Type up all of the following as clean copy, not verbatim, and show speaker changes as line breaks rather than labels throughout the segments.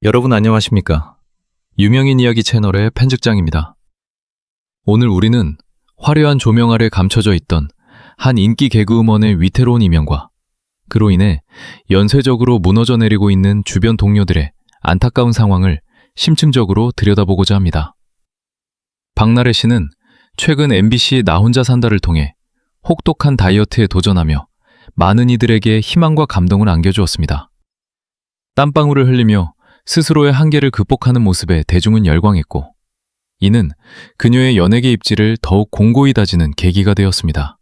여러분 안녕하십니까? 유명인 이야기 채널의 편집장입니다. 오늘 우리는 화려한 조명 아래 감춰져 있던 한 인기 개그우먼의 위태로운 이면과 그로 인해 연쇄적으로 무너져 내리고 있는 주변 동료들의 안타까운 상황을 심층적으로 들여다보고자 합니다. 박나래 씨는 최근 MBC 나 혼자 산다를 통해 혹독한 다이어트에 도전하며 많은 이들에게 희망과 감동을 안겨주었습니다. 땀방울을 흘리며 스스로의 한계를 극복하는 모습에 대중은 열광했고, 이는 그녀의 연예계 입지를 더욱 공고히 다지는 계기가 되었습니다.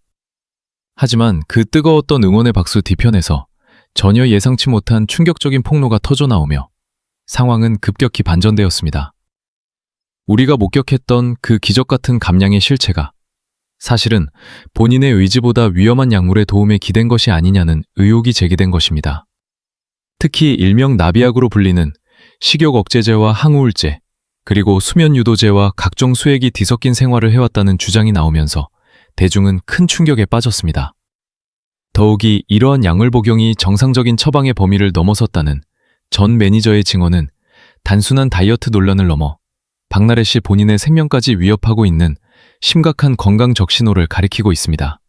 하지만 그 뜨거웠던 응원의 박수 뒤편에서 전혀 예상치 못한 충격적인 폭로가 터져나오며 상황은 급격히 반전되었습니다. 우리가 목격했던 그 기적같은 감량의 실체가 사실은 본인의 의지보다 위험한 약물의 도움에 기댄 것이 아니냐는 의혹이 제기된 것입니다. 특히 일명 나비약으로 불리는 식욕 억제제와 항우울제, 그리고 수면 유도제와 각종 수액이 뒤섞인 생활을 해왔다는 주장이 나오면서 대중은 큰 충격에 빠졌습니다. 더욱이 이러한 약물 복용이 정상적인 처방의 범위를 넘어섰다는 전 매니저의 증언은 단순한 다이어트 논란을 넘어 박나래 씨 본인의 생명까지 위협하고 있는 심각한 건강 적신호를 가리키고 있습니다.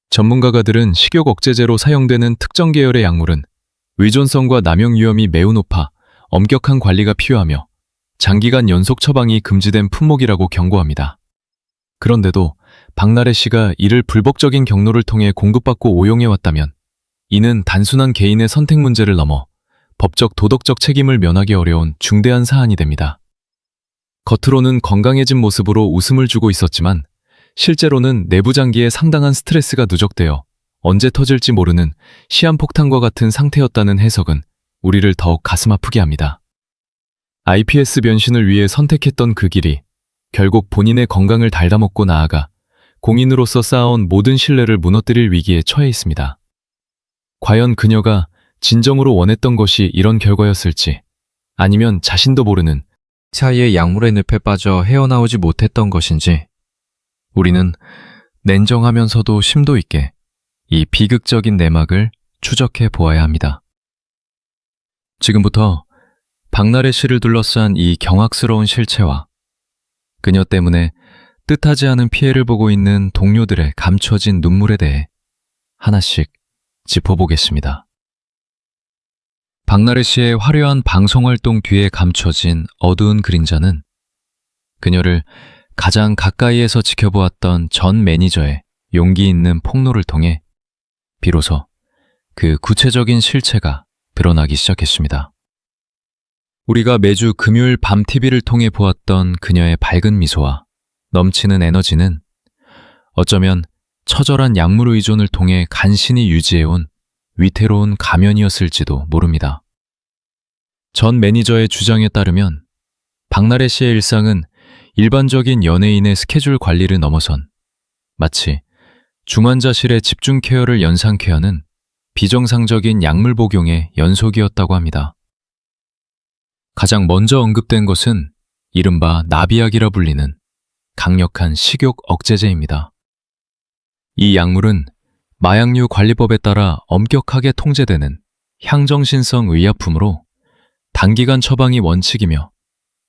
전문가가들은 식욕 억제제로 사용되는 특정 계열의 약물은 의존성과 남용 위험이 매우 높아 엄격한 관리가 필요하며 장기간 연속 처방이 금지된 품목이라고 경고합니다. 그런데도 박나래 씨가 이를 불법적인 경로를 통해 공급받고 오용해왔다면 이는 단순한 개인의 선택 문제를 넘어 법적 도덕적 책임을 면하기 어려운 중대한 사안이 됩니다. 겉으로는 건강해진 모습으로 웃음을 주고 있었지만 실제로는 내부 장기에 상당한 스트레스가 누적되어 언제 터질지 모르는 시한폭탄과 같은 상태였다는 해석은 우리를 더욱 가슴 아프게 합니다. iPS 변신을 위해 선택했던 그 길이 결국 본인의 건강을 달다먹고 나아가 공인으로서 쌓아온 모든 신뢰를 무너뜨릴 위기에 처해 있습니다. 과연 그녀가 진정으로 원했던 것이 이런 결과였을지, 아니면 자신도 모르는 사이의 약물의 늪에 빠져 헤어나오지 못했던 것인지, 우리는 냉정하면서도 심도 있게 이 비극적인 내막을 추적해 보아야 합니다. 지금부터 박나래 씨를 둘러싼 이 경악스러운 실체와 그녀 때문에 뜻하지 않은 피해를 보고 있는 동료들의 감춰진 눈물에 대해 하나씩 짚어보겠습니다. 박나래 씨의 화려한 방송활동 뒤에 감춰진 어두운 그림자는 그녀를 가장 가까이에서 지켜보았던 전 매니저의 용기 있는 폭로를 통해 비로소 그 구체적인 실체가 드러나기 시작했습니다. 우리가 매주 금요일 밤 TV를 통해 보았던 그녀의 밝은 미소와 넘치는 에너지는 어쩌면 처절한 약물 의존을 통해 간신히 유지해온 위태로운 가면이었을지도 모릅니다. 전 매니저의 주장에 따르면 박나래 씨의 일상은 일반적인 연예인의 스케줄 관리를 넘어선 마치 중환자실의 집중 케어를 연상케 하는 비정상적인 약물 복용의 연속이었다고 합니다. 가장 먼저 언급된 것은 이른바 나비약이라 불리는 강력한 식욕 억제제입니다. 이 약물은 마약류 관리법에 따라 엄격하게 통제되는 향정신성 의약품으로 단기간 처방이 원칙이며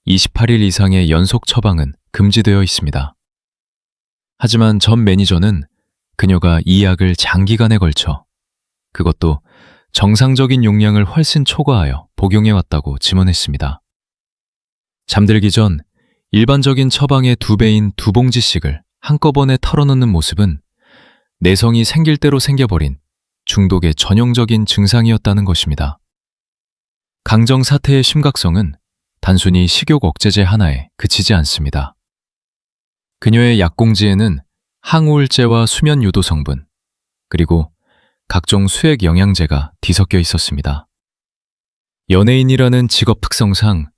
28일 이상의 연속 처방은 금지되어 있습니다. 하지만 전 매니저는 그녀가 이 약을 장기간에 걸쳐 그것도 정상적인 용량을 훨씬 초과하여 복용해왔다고 증언했습니다. 잠들기 전 일반적인 처방의 2배인 2봉지씩을 한꺼번에 털어넣는 모습은 내성이 생길 대로 생겨버린 중독의 전형적인 증상이었다는 것입니다. 강정 사태의 심각성은 단순히 식욕 억제제 하나에 그치지 않습니다. 그녀의 약공지에는 항우울제와 수면 유도 성분, 그리고 각종 수액 영양제가 뒤섞여 있었습니다. 연예인이라는 직업 특성상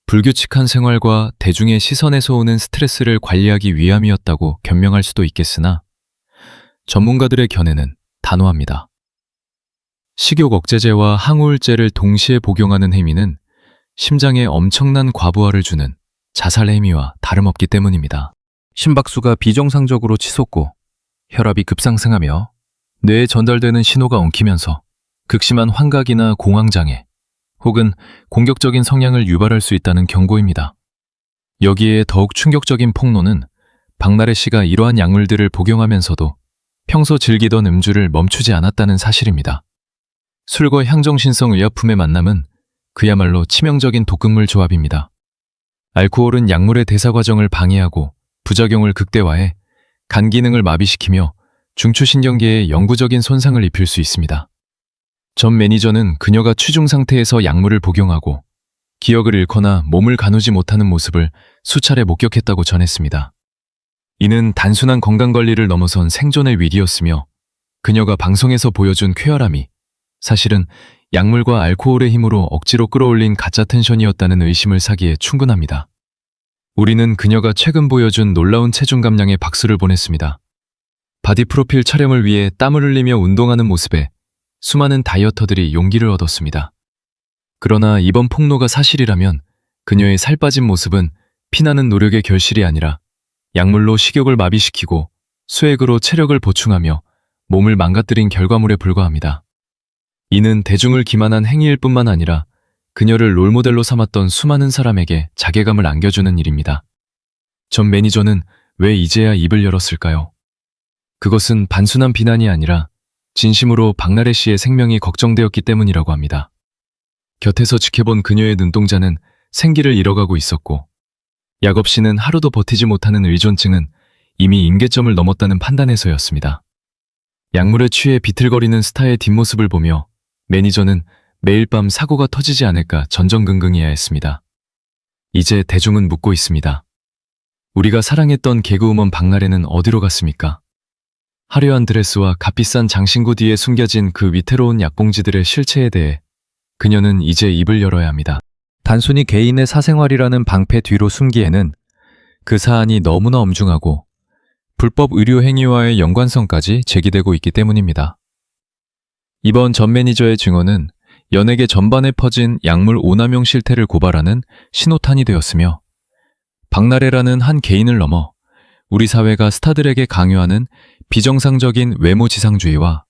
불규칙한 생활과 대중의 시선에서 오는 스트레스를 관리하기 위함이었다고 변명할 수도 있겠으나 전문가들의 견해는 단호합니다. 식욕 억제제와 항우울제를 동시에 복용하는 행위는 심장에 엄청난 과부하를 주는 자살 행위와 다름없기 때문입니다. 심박수가 비정상적으로 치솟고 혈압이 급상승하며 뇌에 전달되는 신호가 엉키면서 극심한 환각이나 공황장애 혹은 공격적인 성향을 유발할 수 있다는 경고입니다. 여기에 더욱 충격적인 폭로는 박나래 씨가 이러한 약물들을 복용하면서도 평소 즐기던 음주를 멈추지 않았다는 사실입니다. 술과 향정신성 의약품의 만남은 그야말로 치명적인 독극물 조합입니다. 알코올은 약물의 대사 과정을 방해하고 부작용을 극대화해 간 기능을 마비시키며 중추신경계에 영구적인 손상을 입힐 수 있습니다. 전 매니저는 그녀가 취중 상태에서 약물을 복용하고 기억을 잃거나 몸을 가누지 못하는 모습을 수차례 목격했다고 전했습니다. 이는 단순한 건강관리를 넘어선 생존의 위기였으며 그녀가 방송에서 보여준 쾌활함이 사실은 약물과 알코올의 힘으로 억지로 끌어올린 가짜 텐션이었다는 의심을 사기에 충분합니다. 우리는 그녀가 최근 보여준 놀라운 체중 감량에 박수를 보냈습니다. 바디 프로필 촬영을 위해 땀을 흘리며 운동하는 모습에 수많은 다이어터들이 용기를 얻었습니다. 그러나 이번 폭로가 사실이라면 그녀의 살 빠진 모습은 피나는 노력의 결실이 아니라 약물로 식욕을 마비시키고 수액으로 체력을 보충하며 몸을 망가뜨린 결과물에 불과합니다. 이는 대중을 기만한 행위일 뿐만 아니라 그녀를 롤모델로 삼았던 수많은 사람에게 자괴감을 안겨주는 일입니다. 전 매니저는 왜 이제야 입을 열었을까요? 그것은 단순한 비난이 아니라 진심으로 박나래 씨의 생명이 걱정되었기 때문이라고 합니다. 곁에서 지켜본 그녀의 눈동자는 생기를 잃어가고 있었고 약 없이는 하루도 버티지 못하는 의존증은 이미 임계점을 넘었다는 판단에서였습니다. 약물에 취해 비틀거리는 스타의 뒷모습을 보며 매니저는 매일 밤 사고가 터지지 않을까 전전긍긍해야 했습니다. 이제 대중은 묻고 있습니다. 우리가 사랑했던 개그우먼 박나래는 어디로 갔습니까? 화려한 드레스와 값비싼 장신구 뒤에 숨겨진 그 위태로운 약봉지들의 실체에 대해 그녀는 이제 입을 열어야 합니다. 단순히 개인의 사생활이라는 방패 뒤로 숨기에는 그 사안이 너무나 엄중하고 불법 의료 행위와의 연관성까지 제기되고 있기 때문입니다. 이번 전 매니저의 증언은 연예계 전반에 퍼진 약물 오남용 실태를 고발하는 신호탄이 되었으며 박나래라는 한 개인을 넘어 우리 사회가 스타들에게 강요하는 비정상적인 외모 지상주의와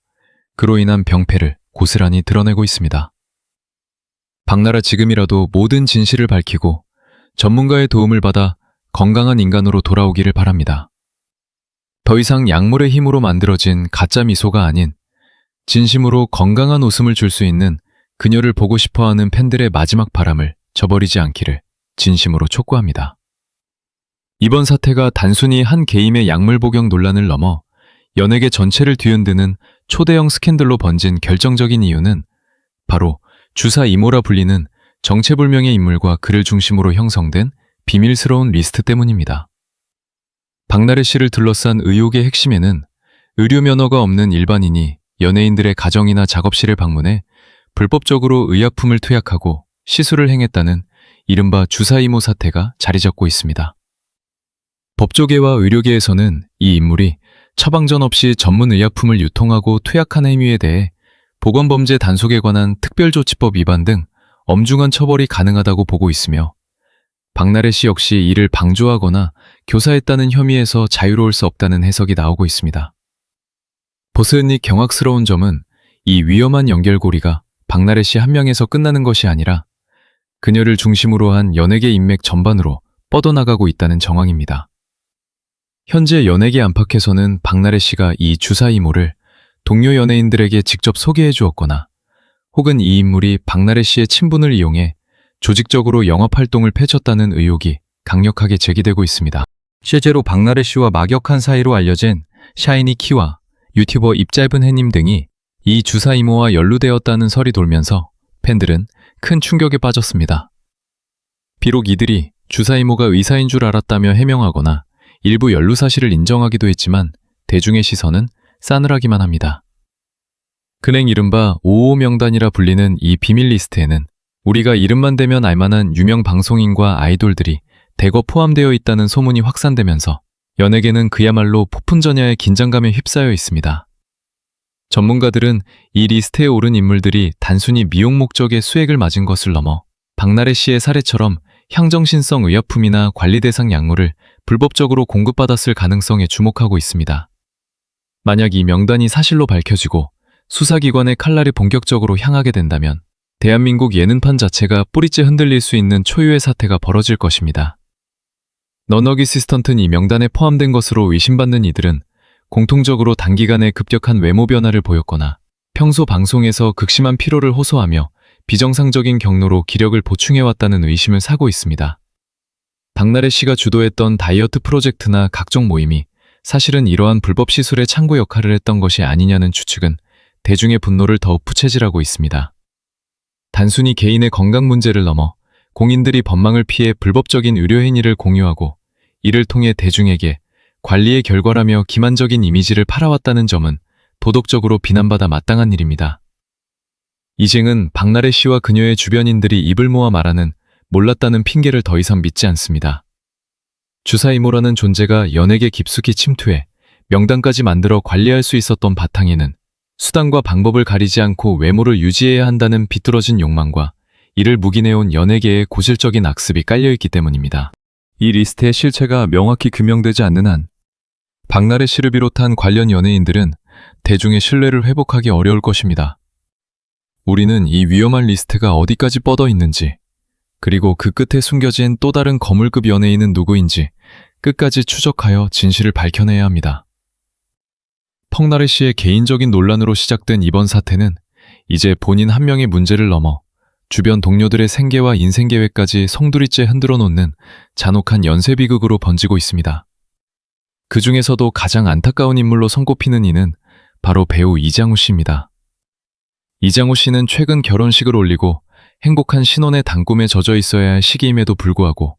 그로 인한 병폐를 고스란히 드러내고 있습니다. 박나래 지금이라도 모든 진실을 밝히고 전문가의 도움을 받아 건강한 인간으로 돌아오기를 바랍니다. 더 이상 약물의 힘으로 만들어진 가짜 미소가 아닌 진심으로 건강한 웃음을 줄 수 있는 그녀를 보고 싶어하는 팬들의 마지막 바람을 저버리지 않기를 진심으로 촉구합니다. 이번 사태가 단순히 한 개인의 약물 복용 논란을 넘어 연예계 전체를 뒤흔드는 초대형 스캔들로 번진 결정적인 이유는 바로 주사 이모라 불리는 정체불명의 인물과 그를 중심으로 형성된 비밀스러운 리스트 때문입니다. 박나래 씨를 둘러싼 의혹의 핵심에는 의료 면허가 없는 일반인이 연예인들의 가정이나 작업실을 방문해 불법적으로 의약품을 투약하고 시술을 행했다는 이른바 주사 이모 사태가 자리 잡고 있습니다. 법조계와 의료계에서는 이 인물이 처방전 없이 전문 의약품을 유통하고 투약한 행위에 대해 보건범죄 단속에 관한 특별조치법 위반 등 엄중한 처벌이 가능하다고 보고 있으며 박나래 씨 역시 이를 방조하거나 교사했다는 혐의에서 자유로울 수 없다는 해석이 나오고 있습니다. 버스은닉 경악스러운 점은 이 위험한 연결고리가 박나래 씨 한 명에서 끝나는 것이 아니라 그녀를 중심으로 한 연예계 인맥 전반으로 뻗어나가고 있다는 정황입니다. 현재 연예계 안팎에서는 박나래 씨가 이 주사 이모를 동료 연예인들에게 직접 소개해 주었거나 혹은 이 인물이 박나래 씨의 친분을 이용해 조직적으로 영업활동을 펼쳤다는 의혹이 강력하게 제기되고 있습니다. 실제로 박나래 씨와 막역한 사이로 알려진 샤이니 키와 유튜버 입짧은 해님 등이 이 주사 이모와 연루되었다는 설이 돌면서 팬들은 큰 충격에 빠졌습니다. 비록 이들이 주사 이모가 의사인 줄 알았다며 해명하거나 일부 연루 사실을 인정하기도 했지만 대중의 시선은 싸늘하기만 합니다. 근행 이른바 5호 명단이라 불리는 이 비밀 리스트에는 우리가 이름만 대면 알만한 유명 방송인과 아이돌들이 대거 포함되어 있다는 소문이 확산되면서 연예계는 그야말로 폭풍전야의 긴장감에 휩싸여 있습니다. 전문가들은 이 리스트에 오른 인물들이 단순히 미용 목적의 수액을 맞은 것을 넘어 박나래 씨의 사례처럼 향정신성 의약품이나 관리 대상 약물을 불법적으로 공급받았을 가능성에 주목하고 있습니다. 만약 이 명단이 사실로 밝혀지고 수사기관의 칼날이 본격적으로 향하게 된다면 대한민국 예능판 자체가 뿌리째 흔들릴 수 있는 초유의 사태가 벌어질 것입니다. 넌 어시스턴트는 명단에 포함된 것으로 의심받는 이들은 공통적으로 단기간에 급격한 외모 변화를 보였거나 평소 방송에서 극심한 피로를 호소하며 비정상적인 경로로 기력을 보충해왔다는 의심을 사고 있습니다. 박나래 씨가 주도했던 다이어트 프로젝트나 각종 모임이 사실은 이러한 불법 시술의 창구 역할을 했던 것이 아니냐는 추측은 대중의 분노를 더욱 부채질하고 있습니다. 단순히 개인의 건강 문제를 넘어 공인들이 법망을 피해 불법적인 의료 행위를 공유하고 이를 통해 대중에게 관리의 결과라며 기만적인 이미지를 팔아왔다는 점은 도덕적으로 비난받아 마땅한 일입니다. 이쟁은 박나래 씨와 그녀의 주변인들이 입을 모아 말하는 몰랐다는 핑계를 더 이상 믿지 않습니다. 주사 이모라는 존재가 연예계 깊숙이 침투해 명단까지 만들어 관리할 수 있었던 바탕에는 수단과 방법을 가리지 않고 외모를 유지해야 한다는 비뚤어진 욕망과 이를 묵인해온 연예계의 고질적인 악습이 깔려있기 때문입니다. 이 리스트의 실체가 명확히 규명되지 않는 한 박나래 씨를 비롯한 관련 연예인들은 대중의 신뢰를 회복하기 어려울 것입니다. 우리는 이 위험한 리스트가 어디까지 뻗어 있는지, 그리고 그 끝에 숨겨진 또 다른 거물급 연예인은 누구인지 끝까지 추적하여 진실을 밝혀내야 합니다. 펑나래 씨의 개인적인 논란으로 시작된 이번 사태는 이제 본인 한 명의 문제를 넘어 주변 동료들의 생계와 인생 계획까지 송두리째 흔들어 놓는 잔혹한 연쇄비극으로 번지고 있습니다. 그 중에서도 가장 안타까운 인물로 손꼽히는 이는 바로 배우 이장우 씨입니다. 이장우 씨는 최근 결혼식을 올리고 행복한 신혼의 단꿈에 젖어 있어야 할 시기임에도 불구하고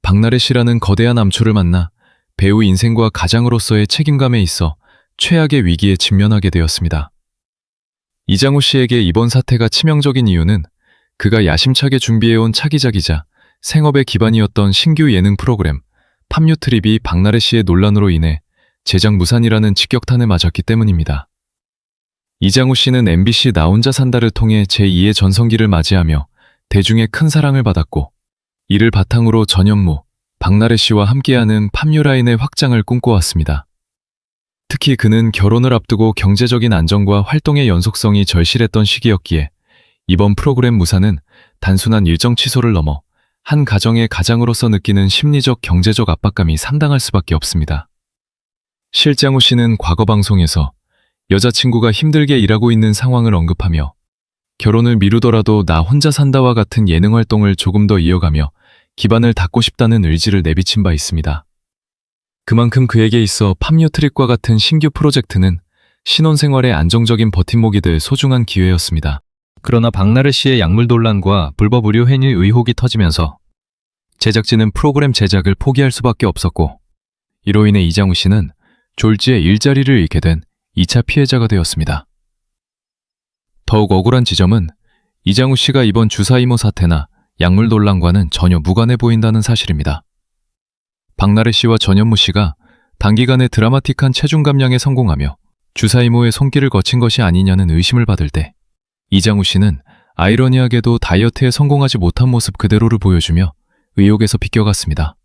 박나래 씨라는 거대한 암초를 만나 배우 인생과 가장으로서의 책임감에 있어 최악의 위기에 직면하게 되었습니다. 이장우 씨에게 이번 사태가 치명적인 이유는 그가 야심차게 준비해온 차기작이자 생업의 기반이었던 신규 예능 프로그램 팝뉴트립이 박나래 씨의 논란으로 인해 제작 무산이라는 직격탄을 맞았기 때문입니다. 이장우 씨는 MBC 나 혼자 산다를 통해 제2의 전성기를 맞이하며 대중의 큰 사랑을 받았고 이를 바탕으로 전현무, 박나래 씨와 함께하는 팝뉴라인의 확장을 꿈꿔왔습니다. 특히 그는 결혼을 앞두고 경제적인 안정과 활동의 연속성이 절실했던 시기였기에 이번 프로그램 무산은 단순한 일정 취소를 넘어 한 가정의 가장으로서 느끼는 심리적 경제적 압박감이 상당할 수밖에 없습니다. 실장우 씨는 과거 방송에서 여자친구가 힘들게 일하고 있는 상황을 언급하며 결혼을 미루더라도 나 혼자 산다와 같은 예능 활동을 조금 더 이어가며 기반을 닦고 싶다는 의지를 내비친 바 있습니다. 그만큼 그에게 있어 팝뉴트릭과 같은 신규 프로젝트는 신혼생활의 안정적인 버팀목이 될 소중한 기회였습니다. 그러나 박나래 씨의 약물 논란과 불법 의료 행위 의혹이 터지면서 제작진은 프로그램 제작을 포기할 수밖에 없었고 이로 인해 이장우 씨는 졸지에 일자리를 잃게 된 2차 피해자가 되었습니다. 더욱 억울한 지점은 이장우 씨가 이번 주사 이모 사태나 약물 논란과는 전혀 무관해 보인다는 사실입니다. 박나래 씨와 전현무 씨가 단기간에 드라마틱한 체중 감량에 성공하며 주사 이모의 손길을 거친 것이 아니냐는 의심을 받을 때 이장우 씨는 아이러니하게도 다이어트에 성공하지 못한 모습 그대로를 보여주며 의혹에서 비껴갔습니다.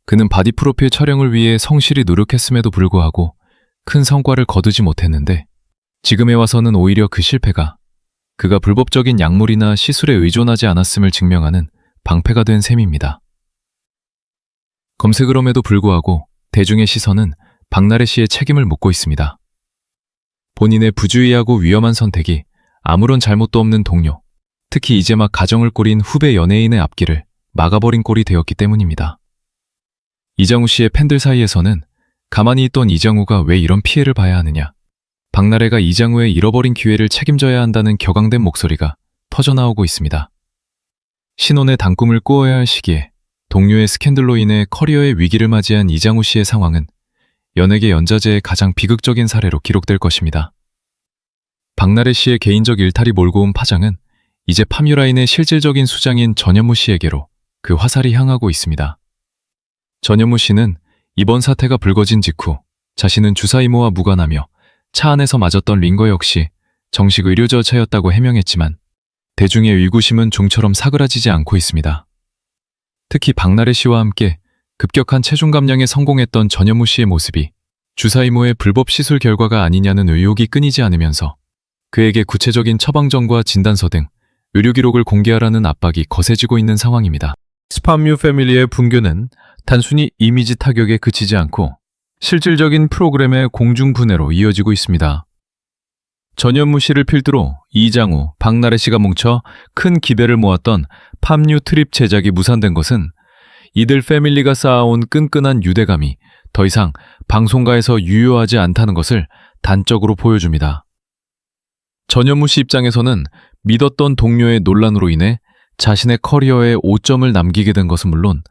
그는 바디 프로필 촬영을 위해 성실히 노력했음에도 불구하고 큰 성과를 거두지 못했는데 지금에 와서는 오히려 그 실패가 그가 불법적인 약물이나 시술에 의존하지 않았음을 증명하는 방패가 된 셈입니다. 검색을 함에도 불구하고 대중의 시선은 박나래 씨의 책임을 묻고 있습니다. 본인의 부주의하고 위험한 선택이 아무런 잘못도 없는 동료, 특히 이제 막 가정을 꾸린 후배 연예인의 앞길을 막아버린 꼴이 되었기 때문입니다. 이장우 씨의 팬들 사이에서는 가만히 있던 이장우가 왜 이런 피해를 봐야 하느냐, 박나래가 이장우의 잃어버린 기회를 책임져야 한다는 격앙된 목소리가 터져나오고 있습니다. 신혼의 단꿈을 꾸어야 할 시기에 동료의 스캔들로 인해 커리어의 위기를 맞이한 이장우 씨의 상황은 연예계 연자제의 가장 비극적인 사례로 기록될 것입니다. 박나래 씨의 개인적 일탈이 몰고 온 파장은 이제 팝뉴라인의 실질적인 수장인 전현무 씨에게로 그 화살이 향하고 있습니다. 전현무 씨는 이번 사태가 불거진 직후 자신은 주사 이모와 무관하며 차 안에서 맞았던 링거 역시 정식 의료 절차였다고 해명했지만 대중의 의구심은 좀처럼 사그라지지 않고 있습니다. 특히 박나래 씨와 함께 급격한 체중 감량에 성공했던 전현무 씨의 모습이 주사 이모의 불법 시술 결과가 아니냐는 의혹이 끊이지 않으면서 그에게 구체적인 처방전과 진단서 등 의료 기록을 공개하라는 압박이 거세지고 있는 상황입니다.
스팜유 패밀리의 붕괴는 단순히 이미지 타격에 그치지 않고 실질적인 프로그램의 공중분해로 이어지고 있습니다. 전현무 씨를 필두로 이장우, 박나래 씨가 뭉쳐 큰 기대를 모았던 팜유 트립 제작이 무산된 것은 이들 패밀리가 쌓아온 끈끈한 유대감이 더 이상 방송가에서 유효하지 않다는 것을 단적으로 보여줍니다. 전현무 씨 입장에서는 믿었던 동료의 논란으로 인해 자신의 커리어에 오점을 남기게 된 것은 물론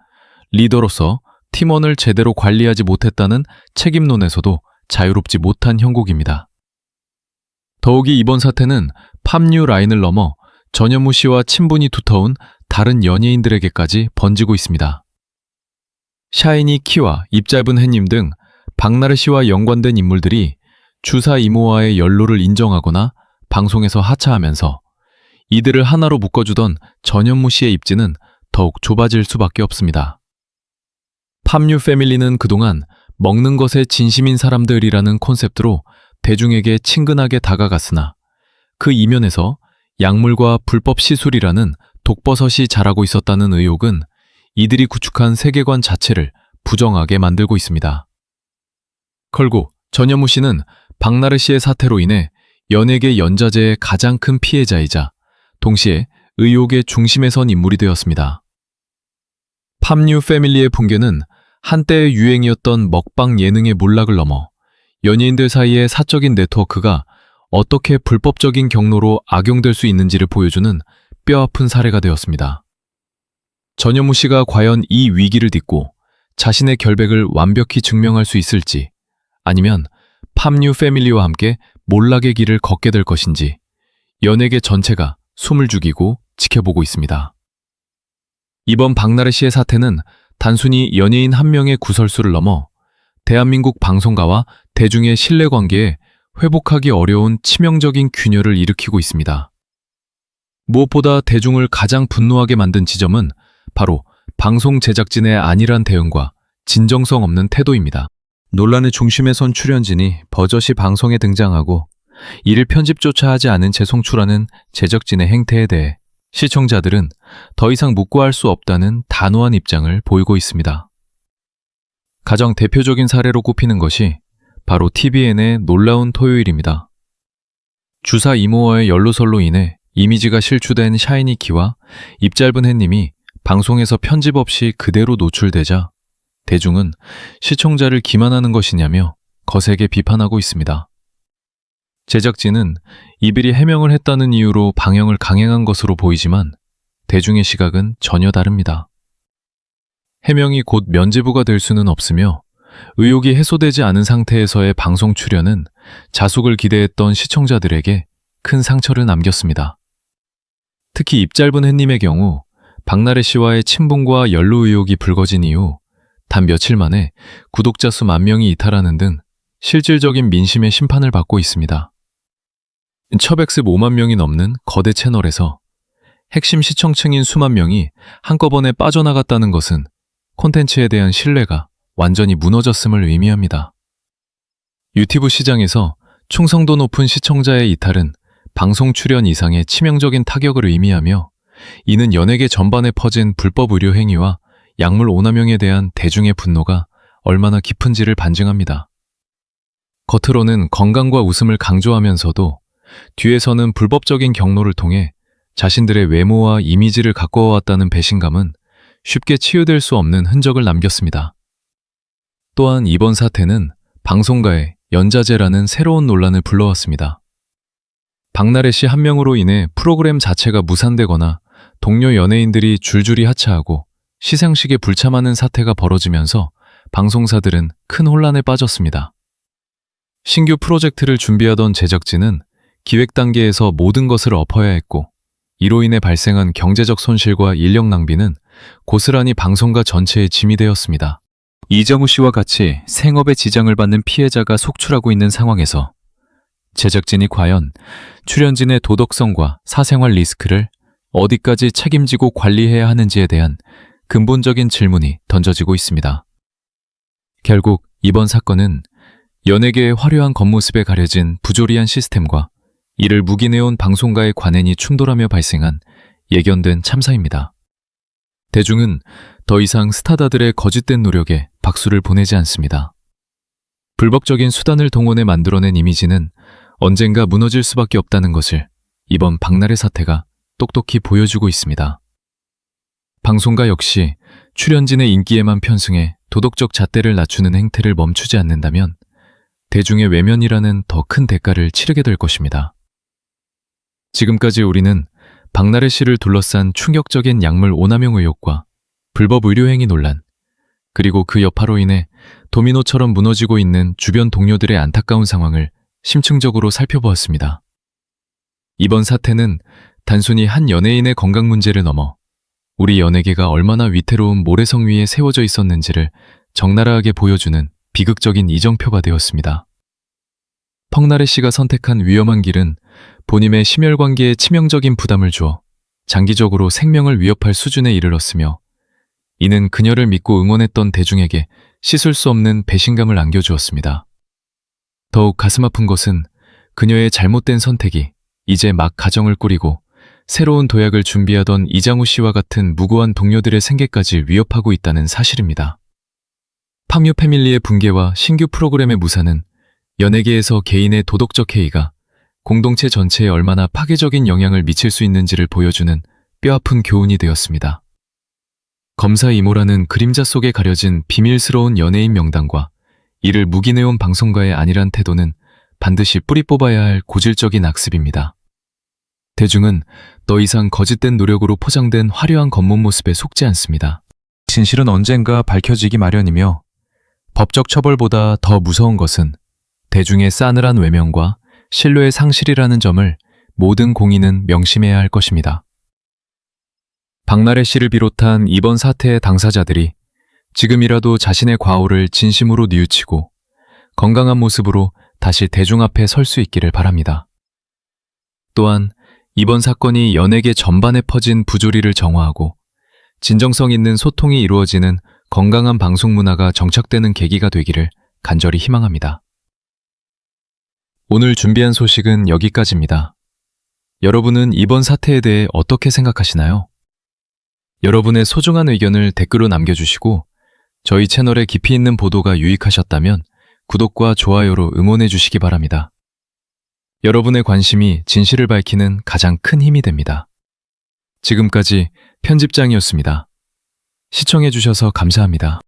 리더로서 팀원을 제대로 관리하지 못했다는 책임론에서도 자유롭지 못한 형국입니다. 더욱이 이번 사태는 팜유 라인을 넘어 전현무 씨와 친분이 두터운 다른 연예인들에게까지 번지고 있습니다. 샤이니 키와 입짧은 해님 등 박나래 씨와 연관된 인물들이 주사 이모와의 연로를 인정하거나 방송에서 하차하면서 이들을 하나로 묶어주던 전현무 씨의 입지는 더욱 좁아질 수밖에 없습니다. 팜유 패밀리는 그동안 먹는 것에 진심인 사람들이라는 콘셉트로 대중에게 친근하게 다가갔으나 그 이면에서 약물과 불법 시술이라는 독버섯이 자라고 있었다는 의혹은 이들이 구축한 세계관 자체를 부정하게 만들고 있습니다. 결국 전현무 씨는 박나래 씨의 사태로 인해 연예계 연자제의 가장 큰 피해자이자 동시에 의혹의 중심에 선 인물이 되었습니다. 팜유 패밀리의 붕괴는 한때의 유행이었던 먹방 예능의 몰락을 넘어 연예인들 사이의 사적인 네트워크가 어떻게 불법적인 경로로 악용될 수 있는지를 보여주는 뼈아픈 사례가 되었습니다. 전현무 씨가 과연 이 위기를 딛고 자신의 결백을 완벽히 증명할 수 있을지, 아니면 팜유 패밀리와 함께 몰락의 길을 걷게 될 것인지 연예계 전체가 숨을 죽이고 지켜보고 있습니다. 이번 박나래 씨의 사태는 단순히 연예인 한 명의 구설수를 넘어 대한민국 방송가와 대중의 신뢰관계에 회복하기 어려운 치명적인 균열을 일으키고 있습니다. 무엇보다 대중을 가장 분노하게 만든 지점은 바로 방송 제작진의 안일한 대응과 진정성 없는 태도입니다. 논란의 중심에 선 출연진이 버젓이 방송에 등장하고 이를 편집조차 하지 않은 재송출하는 제작진의 행태에 대해 시청자들은 더 이상 묵과할 수 없다는 단호한 입장을 보이고 있습니다. 가장 대표적인 사례로 꼽히는 것이 바로 TVN의 놀라운 토요일입니다. 주사 이모와의 연루설로 인해 이미지가 실추된 샤이니 키와 입짧은 해님이 방송에서 편집 없이 그대로 노출되자 대중은 시청자를 기만하는 것이냐며 거세게 비판하고 있습니다. 제작진은 이들이 해명을 했다는 이유로 방영을 강행한 것으로 보이지만 대중의 시각은 전혀 다릅니다. 해명이 곧 면죄부가 될 수는 없으며 의혹이 해소되지 않은 상태에서의 방송 출연은 자숙을 기대했던 시청자들에게 큰 상처를 남겼습니다. 특히 입짧은 해님의 경우 박나래 씨와의 친분과 연루 의혹이 불거진 이후 단 며칠 만에 구독자 수 10,000명이 이탈하는 등 실질적인 민심의 심판을 받고 있습니다. 첩액습 5만 명이 넘는 거대 채널에서 핵심 시청층인 수만 명이 한꺼번에 빠져나갔다는 것은 콘텐츠에 대한 신뢰가 완전히 무너졌음을 의미합니다. 유튜브 시장에서 충성도 높은 시청자의 이탈은 방송 출연 이상의 치명적인 타격을 의미하며 이는 연예계 전반에 퍼진 불법 의료 행위와 약물 오남용에 대한 대중의 분노가 얼마나 깊은지를 반증합니다. 겉으로는 건강과 웃음을 강조하면서도 뒤에서는 불법적인 경로를 통해 자신들의 외모와 이미지를 가꿔왔다는 배신감은 쉽게 치유될 수 없는 흔적을 남겼습니다. 또한 이번 사태는 방송가의 연자제라는 새로운 논란을 불러왔습니다. 박나래 씨 한 명으로 인해 프로그램 자체가 무산되거나 동료 연예인들이 줄줄이 하차하고 시상식에 불참하는 사태가 벌어지면서 방송사들은 큰 혼란에 빠졌습니다. 신규 프로젝트를 준비하던 제작진은 기획 단계에서 모든 것을 엎어야 했고 이로 인해 발생한 경제적 손실과 인력 낭비는 고스란히 방송가 전체의 짐이 되었습니다. 이정우 씨와 같이 생업에 지장을 받는 피해자가 속출하고 있는 상황에서 제작진이 과연 출연진의 도덕성과 사생활 리스크를 어디까지 책임지고 관리해야 하는지에 대한 근본적인 질문이 던져지고 있습니다. 결국 이번 사건은 연예계의 화려한 겉모습에 가려진 부조리한 시스템과 이를 묵인해온 방송가의 관행이 충돌하며 발생한
예견된 참사입니다. 대중은 더 이상 스타다들의 거짓된 노력에 박수를 보내지 않습니다. 불법적인 수단을 동원해 만들어낸 이미지는 언젠가 무너질 수밖에 없다는 것을 이번 박나래 사태가 똑똑히 보여주고 있습니다. 방송가 역시 출연진의 인기에만 편승해 도덕적 잣대를 낮추는 행태를 멈추지 않는다면 대중의 외면이라는 더 큰 대가를 치르게 될 것입니다. 지금까지 우리는 박나래 씨를 둘러싼 충격적인 약물 오남용 의혹과 불법 의료행위 논란, 그리고 그 여파로 인해 도미노처럼 무너지고 있는 주변 동료들의 안타까운 상황을 심층적으로 살펴보았습니다. 이번 사태는 단순히 한 연예인의 건강 문제를 넘어 우리 연예계가 얼마나 위태로운 모래성 위에 세워져 있었는지를 적나라하게 보여주는 비극적인 이정표가 되었습니다. 펑나래 씨가 선택한 위험한 길은 본인의 심혈관계에 치명적인 부담을 주어 장기적으로 생명을 위협할 수준에 이르렀으며, 이는 그녀를 믿고 응원했던 대중에게 씻을 수 없는 배신감을 안겨주었습니다. 더욱 가슴 아픈 것은 그녀의 잘못된 선택이 이제 막 가정을 꾸리고 새로운 도약을 준비하던 이장우 씨와 같은 무고한 동료들의 생계까지 위협하고 있다는 사실입니다. 팡유 패밀리의 붕괴와 신규 프로그램의 무산은 연예계에서 개인의 도덕적 해이가 공동체 전체에 얼마나 파괴적인 영향을 미칠 수 있는지를 보여주는 뼈아픈 교훈이 되었습니다. 검사 이모라는 그림자 속에 가려진 비밀스러운 연예인 명단과 이를 묵인해온 방송가의 안일한 태도는 반드시 뿌리 뽑아야 할 고질적인 악습입니다. 대중은 더 이상 거짓된 노력으로 포장된 화려한 겉몸 모습에 속지 않습니다. 진실은 언젠가 밝혀지기 마련이며, 법적 처벌보다 더 무서운 것은 대중의 싸늘한 외면과 신뢰의 상실이라는 점을 모든 공인은 명심해야 할 것입니다. 박나래 씨를 비롯한 이번 사태의 당사자들이 지금이라도 자신의 과오를 진심으로 뉘우치고 건강한 모습으로 다시 대중 앞에 설 수 있기를 바랍니다. 또한 이번 사건이 연예계 전반에 퍼진 부조리를 정화하고 진정성 있는 소통이 이루어지는 건강한 방송 문화가 정착되는 계기가 되기를 간절히 희망합니다. 오늘 준비한 소식은 여기까지입니다. 여러분은 이번 사태에 대해 어떻게 생각하시나요? 여러분의 소중한 의견을 댓글로 남겨주시고, 저희 채널의 깊이 있는 보도가 유익하셨다면 구독과 좋아요로 응원해 주시기 바랍니다. 여러분의 관심이 진실을 밝히는 가장 큰 힘이 됩니다. 지금까지 편집장이었습니다. 시청해 주셔서 감사합니다.